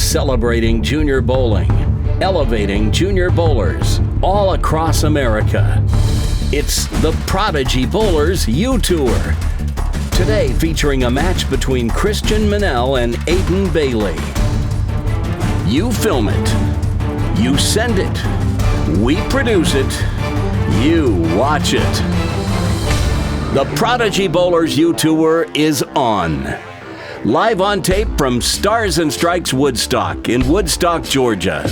celebrating junior bowling, elevating junior bowlers all across America. It's the Prodigy Bowlers U Tour. Today featuring a match between Christian Mennell and Aiden Bayley. You film it. You send it. We produce it. You watch it. The Prodigy Bowlers U Tour is on. Live on tape from Stars and Strikes Woodstock in Woodstock, Georgia.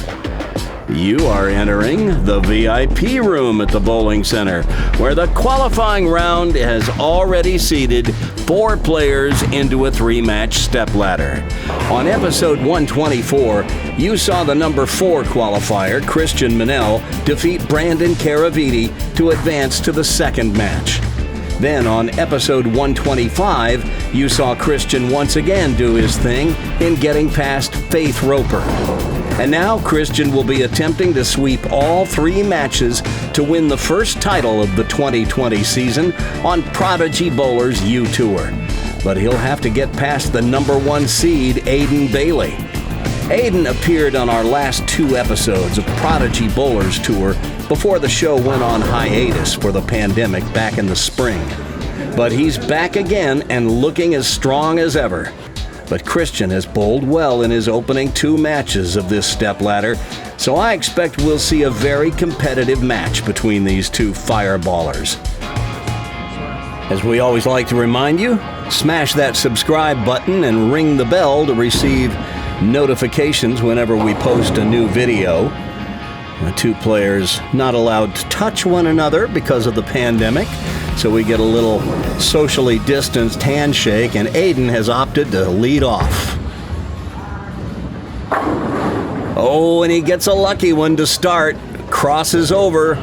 You are entering the VIP room at the bowling center, where the qualifying round has already seeded 4 players into a 3-match stepladder. On episode 124, you saw the number 4 qualifier, Christian Mennell, defeat Brandon Caraviti to advance to the second match. Then on episode 125, you saw Christian once again do his thing in getting past Faith Roper. And now Christian will be attempting to sweep all 3 matches to win the first title of the 2020 season on Prodigy Bowlers U Tour. But he'll have to get past the number 1 seed, Aiden Bayley. Aiden appeared on our last 2 episodes of Prodigy Bowlers Tour before the show went on hiatus for the pandemic back in the spring. But he's back again and looking as strong as ever. But Christian has bowled well in his opening 2 matches of this stepladder, so I expect we'll see a very competitive match between these 2 fireballers. As we always like to remind you, smash that subscribe button and ring the bell to receive notifications whenever we post a new video. The 2 players not allowed to touch one another because of the pandemic, so we get a little socially distanced handshake, and Aiden has opted to lead off. Oh, and he gets a lucky one to start. Crosses over.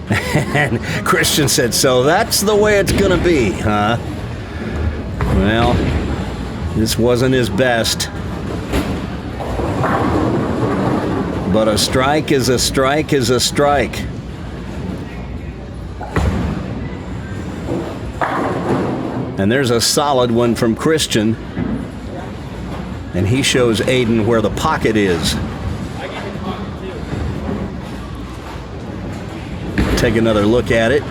And Christian said, so that's the way it's gonna be, huh? Well, this wasn't his best. But a strike is a strike is a strike. And there's a solid one from Christian. And he shows Aiden where the pocket is. Take another look at it.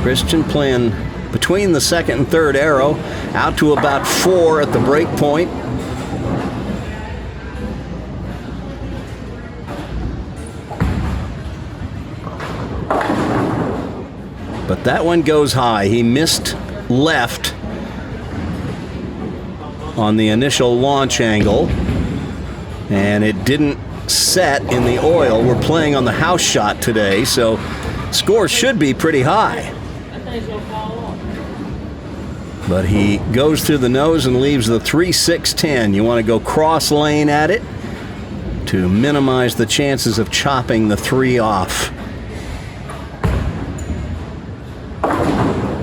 Christian playing between the second and third arrow, out to about 4 at the break point. But that one goes high. He missed left on the initial launch angle, and it didn't set in the oil. We're playing on the house shot today, so score should be pretty high. But he goes through the nose and leaves the 3-6-10. You want to go cross lane at it to minimize the chances of chopping the 3 off.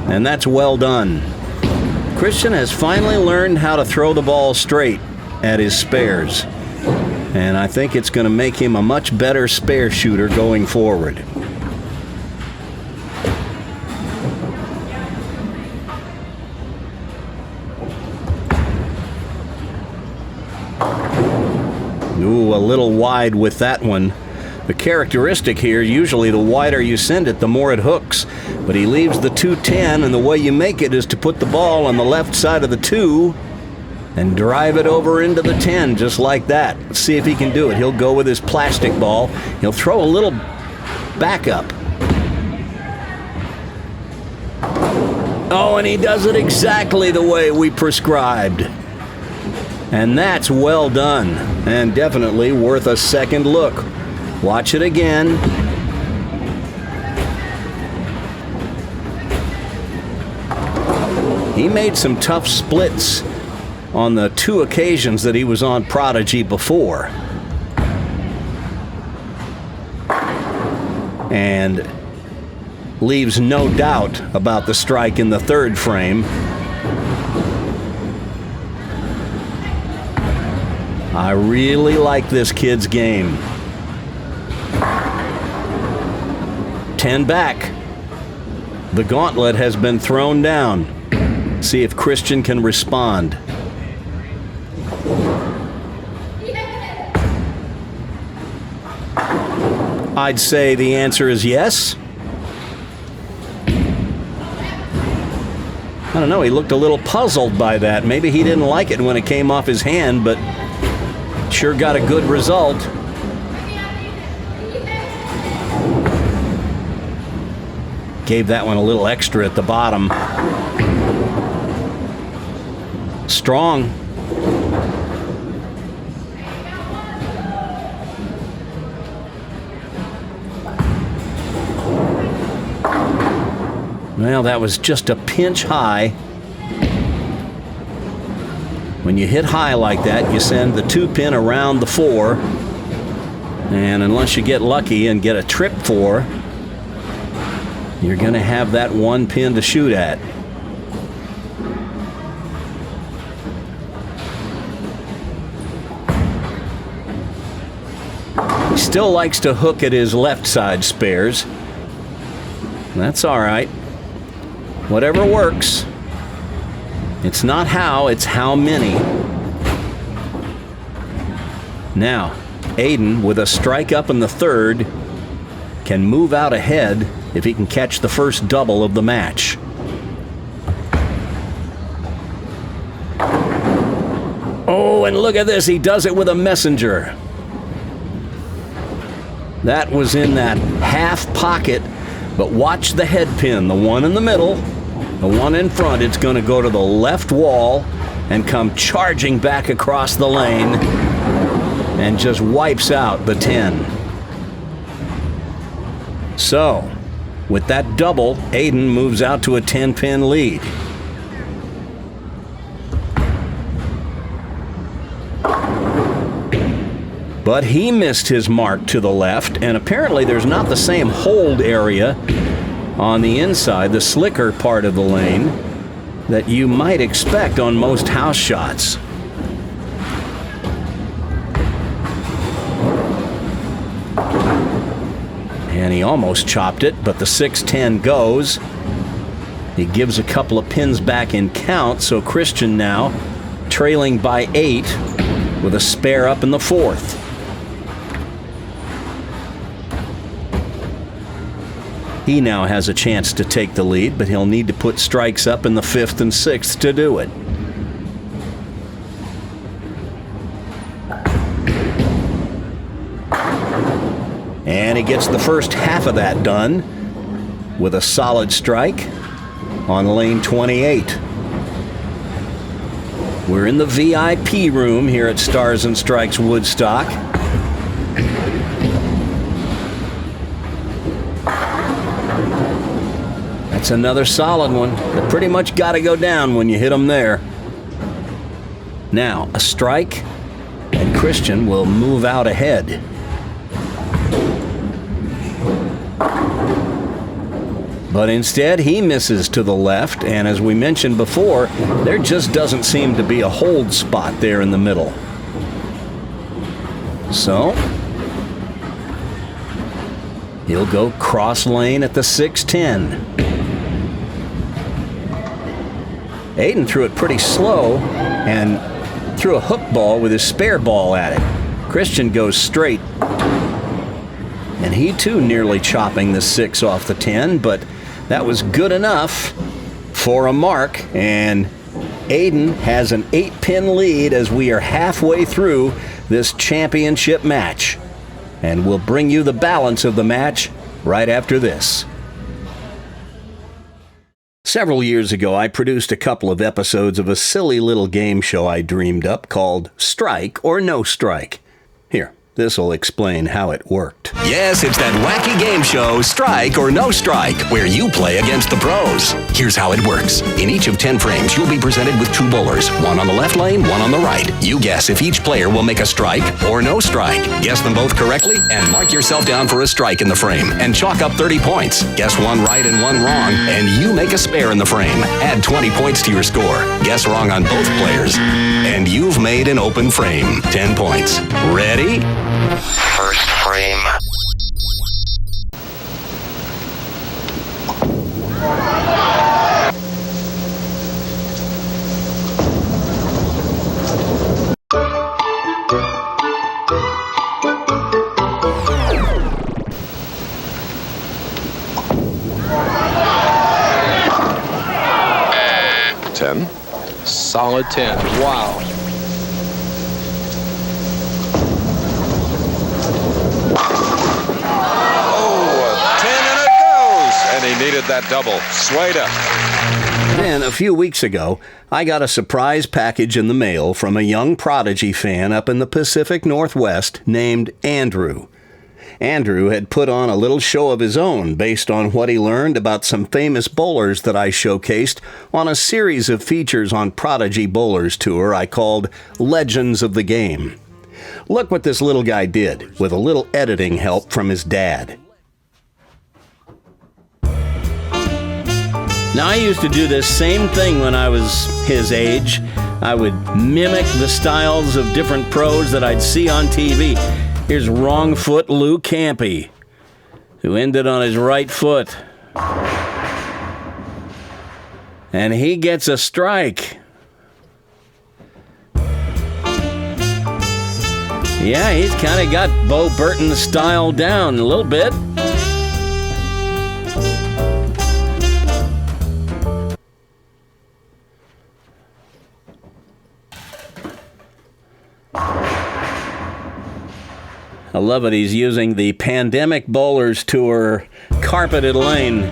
And that's well done. Christian has finally learned how to throw the ball straight at his spares. And I think it's going to make him a much better spare shooter going forward. Ooh, a little wide with that one. The characteristic here, usually the wider you send it, the more it hooks. But he leaves the 2-10, and the way you make it is to put the ball on the left side of the 2 and drive it over into the 10, just like that. Let's see if he can do it. He'll go with his plastic ball. He'll throw a little backup. Oh, and he does it exactly the way we prescribed. And that's well done, and definitely worth a second look. Watch it again. He made some tough splits on the 2 occasions that he was on Prodigy before. And leaves no doubt about the strike in the 3rd frame. I really like this kid's game. 10 back. The gauntlet has been thrown down. See if Christian can respond. I'd say the answer is yes. I don't know, he looked a little puzzled by that. Maybe he didn't like it when it came off his hand, but sure got a good result. Gave that one a little extra at the bottom. Strong. Well, that was just a pinch high. When you hit high like that, you send the 2-pin around the 4. And unless you get lucky and get a trip 4, you're going to have that 1 pin to shoot at. He still likes to hook at his left side spares. That's all right. Whatever works. It's not how, it's how many. Now, Aiden, with a strike up in the 3rd, can move out ahead if he can catch the first double of the match. Oh, and look at this, he does it with a messenger. That was in that half pocket, but watch the head pin, the one in the middle. The one in front, it's going to go to the left wall and come charging back across the lane and just wipes out the 10. So, with that double, Aiden moves out to a 10-pin lead. But he missed his mark to the left, and apparently there's not the same hold area on the inside, the slicker part of the lane, that you might expect on most house shots. And he almost chopped it, but the 6-10 goes. He gives a couple of pins back in count, so Christian now trailing by 8 with a spare up in the 4th. He now has a chance to take the lead, but he'll need to put strikes up in the 5th and 6th to do it. And he gets the first half of that done with a solid strike on lane 28. We're in the VIP room here at Stars and Strikes Woodstock. That's another solid one. They pretty much got to go down when you hit them there. Now, a strike, and Christian will move out ahead. But instead, he misses to the left, and as we mentioned before, there just doesn't seem to be a hold spot there in the middle. So, he'll go cross lane at the 6-10. Aiden threw it pretty slow and threw a hook ball with his spare ball at it. Christian goes straight. And he too nearly chopping the 6 off the 10, but that was good enough for a mark. And Aiden has an 8-pin lead as we are halfway through this championship match. And we'll bring you the balance of the match right after this. Several years ago, I produced a couple of episodes of a silly little game show I dreamed up called Strike or No Strike. Here, this'll explain how it worked. Yes, it's that wacky game show, Strike or No Strike, where you play against the pros. Here's how it works. In each of 10 frames, you'll be presented with 2 bowlers, one on the left lane, one on the right. You guess if each player will make a strike or no strike. Guess them both correctly and mark yourself down for a strike in the frame and chalk up 30 points. Guess one right and one wrong, and you make a spare in the frame. Add 20 points to your score. Guess wrong on both players, and you've made an open frame. 10 points. Ready? First frame. 10. Solid 10. Wow. Oh, a 10 and it goes! And he needed that double. Swayed up. Then, a few weeks ago, I got a surprise package in the mail from a young Prodigy fan up in the Pacific Northwest named Andrew. Andrew had put on a little show of his own based on what he learned about some famous bowlers that I showcased on a series of features on Prodigy Bowlers Tour I called Legends of the Game. Look what this little guy did, with a little editing help from his dad. Now, I used to do this same thing when I was his age. I would mimic the styles of different pros that I'd see on TV. Here's wrong foot Lou Campy, who ended on his right foot. And he gets a strike. Yeah, he's kind of got Bo Burton's style down a little bit. I love it. He's using the Pandemic Bowlers Tour carpeted lane.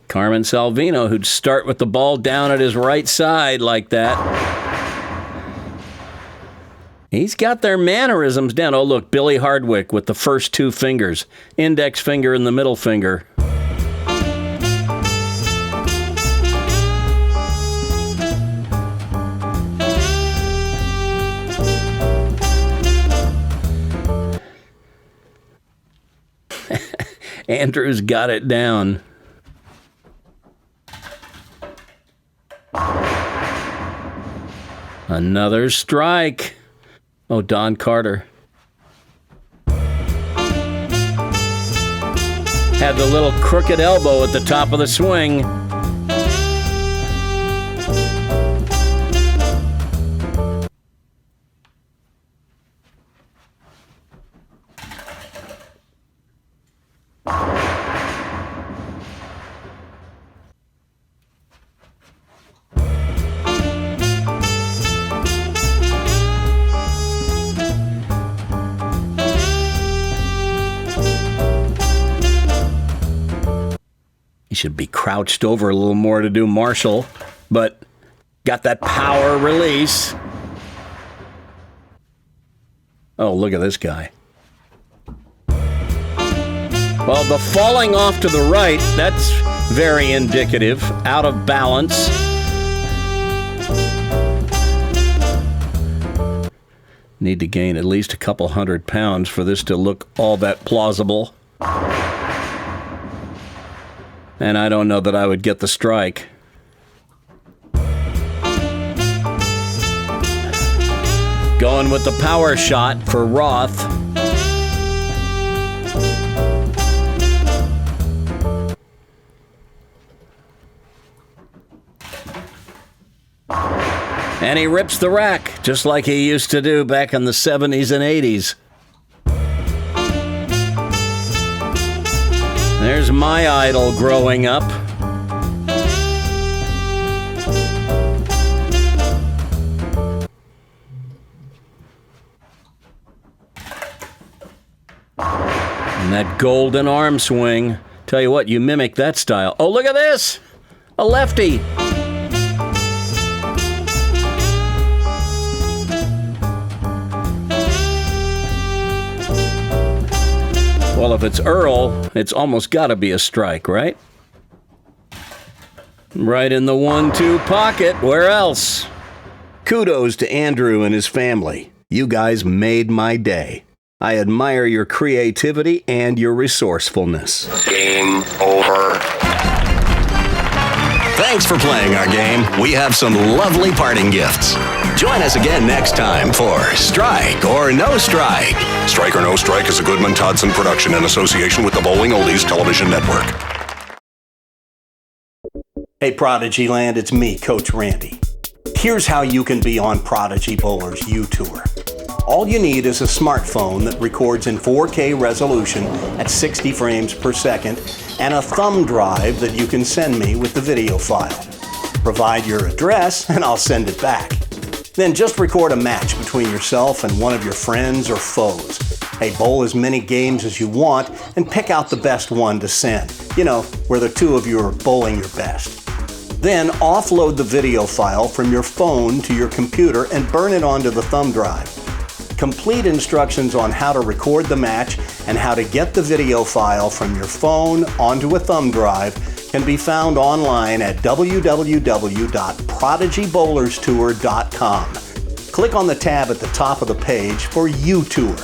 Carmen Salvino, who'd start with the ball down at his right side like that. He's got their mannerisms down. Oh, look, Billy Hardwick with the first two fingers. Index finger and the middle finger. Andrew's got it down. Another strike. Oh, Don Carter. Had the little crooked elbow at the top of the swing. He should be crouched over a little more to do Marshall, but got that power release. Oh, look at this guy. Well, the falling off to the right, that's very indicative. Out of balance. Need to gain at least a couple 100 pounds for this to look all that plausible. And I don't know that I would get the strike. Going with the power shot for Roth. And he rips the rack, just like he used to do back in the 70s and 80s. There's my idol growing up. And that golden arm swing. Tell you what, you mimic that style. Oh, look at this! A lefty. Well, if it's Earl, it's almost got to be a strike, right? Right in the 1-2 pocket. Where else? Kudos to Andrew and his family. You guys made my day. I admire your creativity and your resourcefulness. Game over. Thanks for playing our game. We have some lovely parting gifts. Join us again next time for Strike or No Strike. Strike or No Strike is a Goodman-Todson production in association with the Bowling Oldies Television Network. Hey, Prodigy Land, it's me, Coach Randy. Here's how you can be on Prodigy Bowlers U Tour. All you need is a smartphone that records in 4K resolution at 60 frames per second and a thumb drive that you can send me with the video file. Provide your address and I'll send it back. Then just record a match between yourself and one of your friends or foes. Hey, bowl as many games as you want and pick out the best one to send. You know, where the two of you are bowling your best. Then offload the video file from your phone to your computer and burn it onto the thumb drive. Complete instructions on how to record the match and how to get the video file from your phone onto a thumb drive can be found online at www.prodigybowlerstour.com. Click on the tab at the top of the page for U-Tour.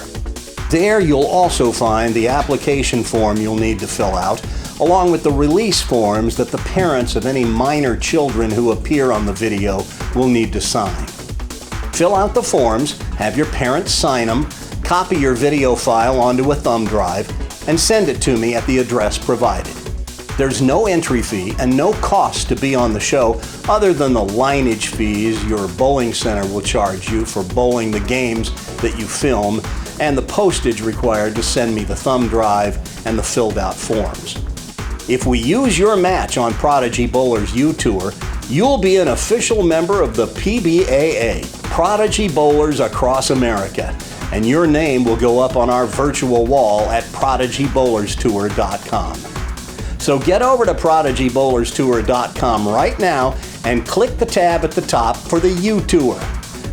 There you'll also find the application form you'll need to fill out, along with the release forms that the parents of any minor children who appear on the video will need to sign. Fill out the forms, have your parents sign them, copy your video file onto a thumb drive, and send it to me at the address provided. There's no entry fee and no cost to be on the show other than the lineage fees your bowling center will charge you for bowling the games that you film and the postage required to send me the thumb drive and the filled out forms. If we use your match on Prodigy Bowlers U-Tour, you'll be an official member of the PBAA, Prodigy Bowlers Across America, and your name will go up on our virtual wall at prodigybowlerstour.com. So get over to prodigybowlerstour.com right now and click the tab at the top for the U-Tour.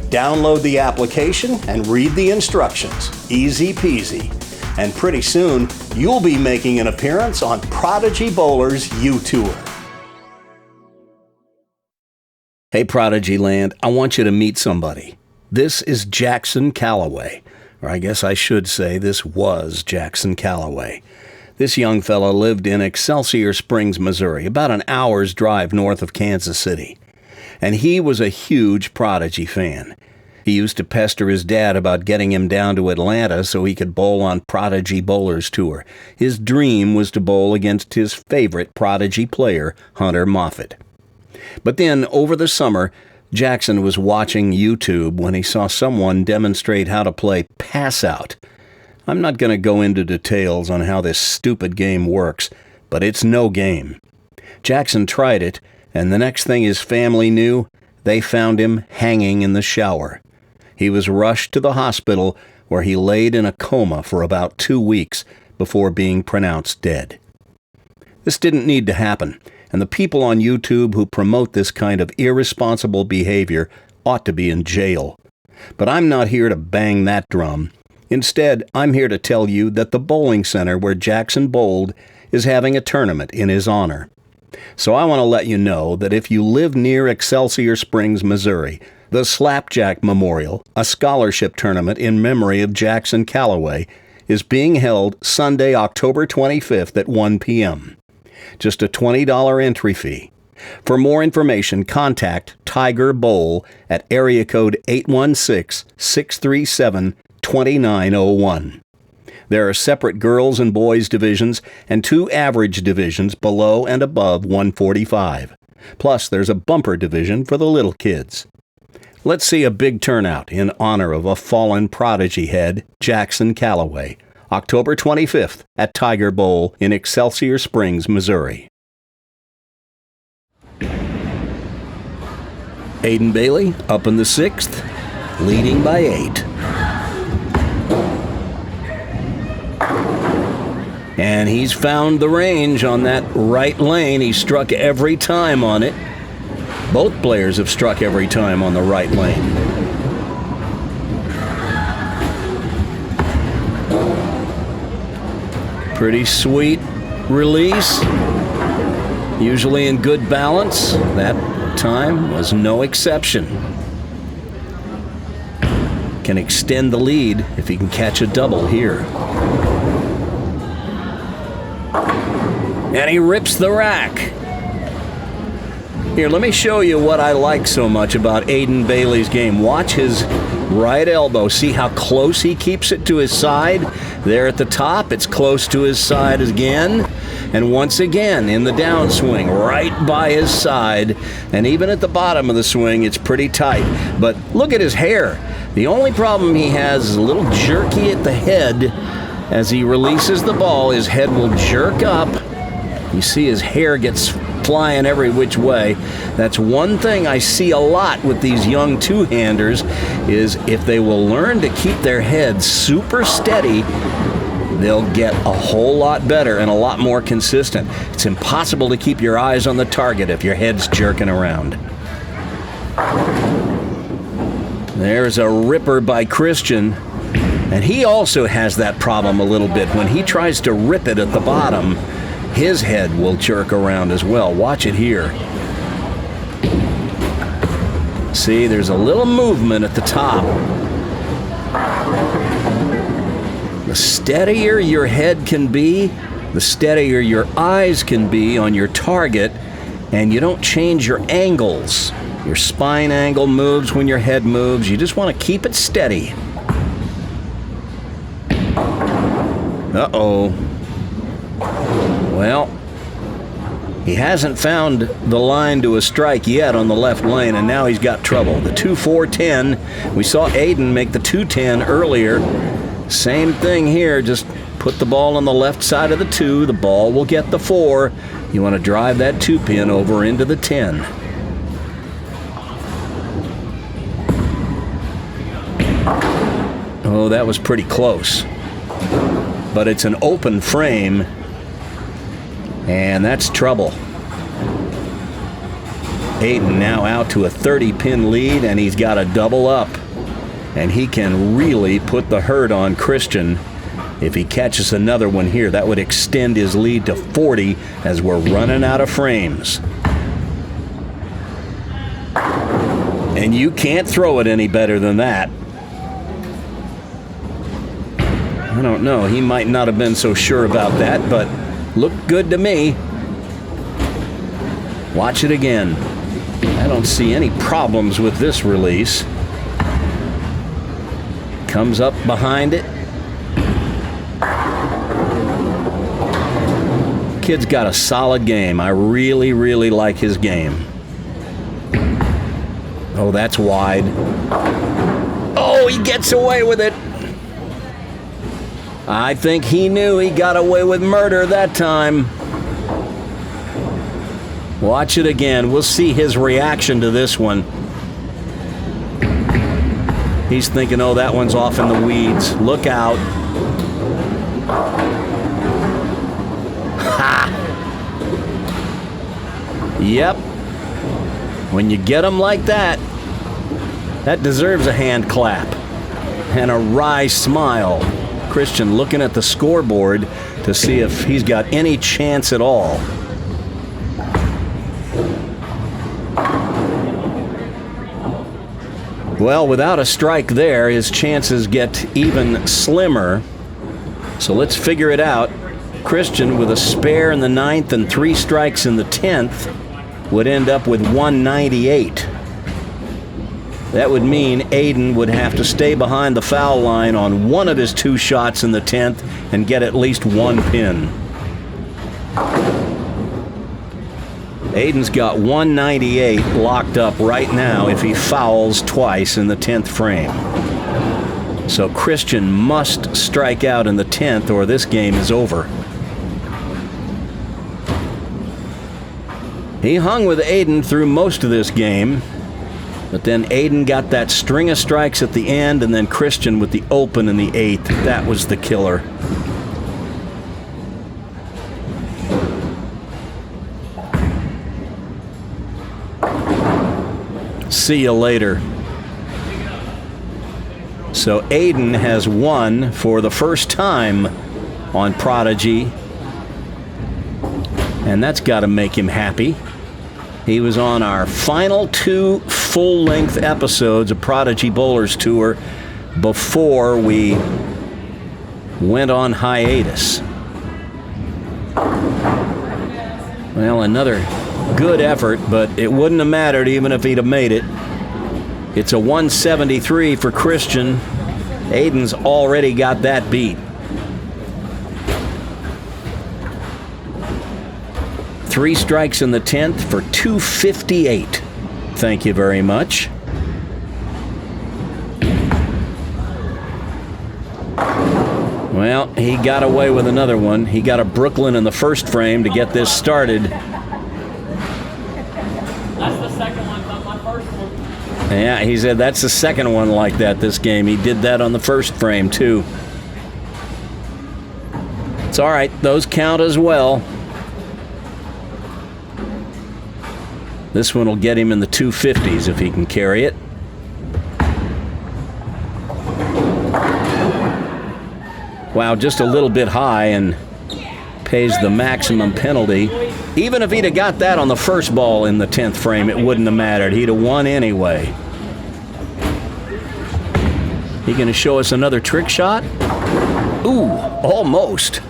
Download the application and read the instructions. Easy peasy. And pretty soon, you'll be making an appearance on Prodigy Bowlers U-Tour. Hey, Prodigy Land, I want you to meet somebody. This is Jackson Calloway. Or I guess I should say this was Jackson Calloway. This young fella lived in Excelsior Springs, Missouri, about an hour's drive north of Kansas City. And he was a huge Prodigy fan. He used to pester his dad about getting him down to Atlanta so he could bowl on Prodigy Bowlers Tour. His dream was to bowl against his favorite Prodigy player, Hunter Moffett. But then, over the summer, Jackson was watching YouTube when he saw someone demonstrate how to play pass-out. I'm not going to go into details on how this stupid game works, but it's no game. Jackson tried it, and the next thing his family knew, they found him hanging in the shower. He was rushed to the hospital, where he laid in a coma for about 2 weeks before being pronounced dead. This didn't need to happen, and the people on YouTube who promote this kind of irresponsible behavior ought to be in jail. But I'm not here to bang that drum. Instead, I'm here to tell you that the bowling center where Jackson bowled is having a tournament in his honor. So I want to let you know that if you live near Excelsior Springs, Missouri, the Slapjack Memorial, a scholarship tournament in memory of Jackson Calloway, is being held Sunday, October 25th at 1 p.m. Just a $20 entry fee. For more information, contact Tiger Bowl at area code 816-637-2901. There are separate girls and boys divisions and 2 average divisions below and above 145. Plus, there's a bumper division for the little kids. Let's see a big turnout in honor of a fallen Prodigy head, Jackson Calloway, October 25th at Tiger Bowl in Excelsior Springs, Missouri. Aiden Bayley up in the 6th, leading by 8. And he's found the range on that right lane. He struck every time on it. Both players have struck every time on the right lane. Pretty sweet release. Usually in good balance. That time was no exception. Can extend the lead if he can catch a double here. And he rips the rack. Here, let me show you what I like so much about Aiden Bayley's game. Watch his right elbow. See how close he keeps it to his side? There at the top, it's close to his side again. And once again, in the downswing, right by his side. And even at the bottom of the swing, it's pretty tight. But look at his hair. The only problem he has is a little jerky at the head. As he releases the ball, his head will jerk up. You see his hair gets flying every which way. That's one thing I see a lot with these young two-handers, is if they will learn to keep their heads super steady, they'll get a whole lot better and a lot more consistent. It's impossible to keep your eyes on the target if your head's jerking around. There's a ripper by Christian, and he also has that problem a little bit. When he tries to rip it at the bottom, his head will jerk around as well. Watch it here. See, there's a little movement at the top. The steadier your head can be, the steadier your eyes can be on your target, and you don't change your angles. Your spine angle moves when your head moves. You just want to keep it steady. Uh-oh. Well, he hasn't found the line to a strike yet on the left lane, and now he's got trouble. The 2-4-10. We saw Aiden make the 2-10 earlier. Same thing here. Just put the ball on the left side of the 2. The ball will get the 4. You want to drive that 2-pin over into the 10. Oh, that was pretty close. But it's an open frame, and that's trouble. Aiden now out to a 30-pin lead, and he's got a double up. And he can really put the hurt on Christian. If he catches another one here, that would extend his lead to 40 as we're running out of frames. And you can't throw it any better than that. I don't know. He might not have been so sure about that, but looked good to me. Watch it again. I don't see any problems with this release. Comes up behind it. Kid's got a solid game. I really, really like his game. Oh, that's wide. Oh, he gets away with it. I think he knew he got away with murder that time. Watch it again. We'll see his reaction to this one. He's thinking, oh, that one's off in the weeds. Look out. Ha! Yep. When you get them like that, that deserves a hand clap and a wry smile. Christian looking at the scoreboard to see if he's got any chance at all. Well, without a strike there, his chances get even slimmer. So let's figure it out. Christian, with a spare in the 9th and 3 strikes in the 10th, would end up with 198. That would mean Aiden would have to stay behind the foul line on one of his 2 shots in the 10th and get at least 1 pin. Aiden's got 198 locked up right now if he fouls twice in the 10th frame. So Christian must strike out in the 10th or this game is over. He hung with Aiden through most of this game. But then Aiden got that string of strikes at the end, and then Christian with the open in the 8th. That was the killer. See you later. So Aiden has won for the first time on Prodigy, and that's got to make him happy. He was on our final 2 full-length episodes of Prodigy Bowlers Tour before we went on hiatus. Well, another good effort, but it wouldn't have mattered even if he'd have made it. It's a 173 for Christian. Aiden's already got that beat. 3 strikes in the 10th for 258. Thank you very much. Well, he got away with another one. He got a Brooklyn in the first frame to get this started. That's the second one, not my first one. Yeah, he said that's the second one like that this game. He did that on the first frame, too. It's all right. Those count as well. This one will get him in the 250s if he can carry it. Wow, just a little bit high and pays the maximum penalty. Even if he'd have got that on the first ball in the 10th frame, it wouldn't have mattered. He'd have won anyway. He going to show us another trick shot? Ooh, almost.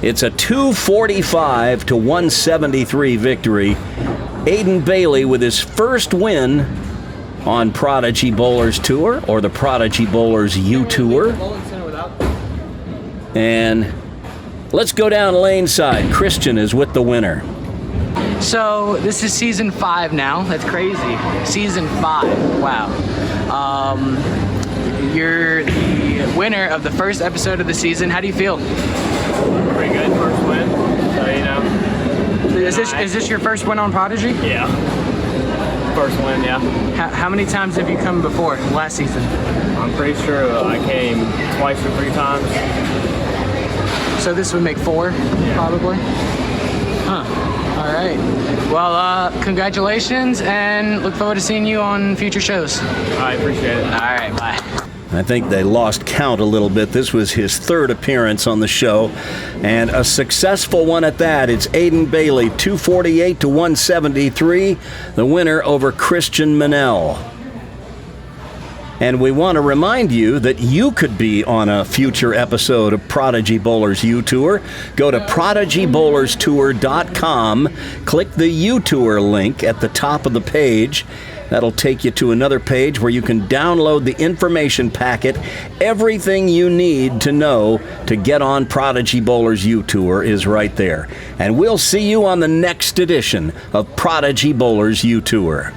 It's a 245 to 173 victory. Aiden Bayley with his first win on Prodigy Bowlers Tour, or the Prodigy Bowlers U Tour. And let's go down lane side. Christian is with the winner. So this is season 5 now. That's crazy. Season 5. Wow. You're the winner of the first episode of the season. How do you feel? Pretty good, first win. So, you know. Is this your first win on Prodigy? Yeah. First win, yeah. How many times have you come before last season? I'm pretty sure I came twice or 3 times. So this would make 4, probably? Huh. All right. Well, congratulations, and look forward to seeing you on future shows. I appreciate it. All right, bye. I think they lost count a little bit. This was his 3rd appearance on the show, and a successful one at that. It's Aiden Bayley, 248 to 173, the winner over Christian Mennell. And we want to remind you that you could be on a future episode of Prodigy Bowlers U Tour. Go to PRODIGYBowlersTour.com, click the U Tour link at the top of the page. That'll take you to another page where you can download the information packet. Everything you need to know to get on Prodigy Bowlers U Tour is right there. And we'll see you on the next edition of Prodigy Bowlers U Tour.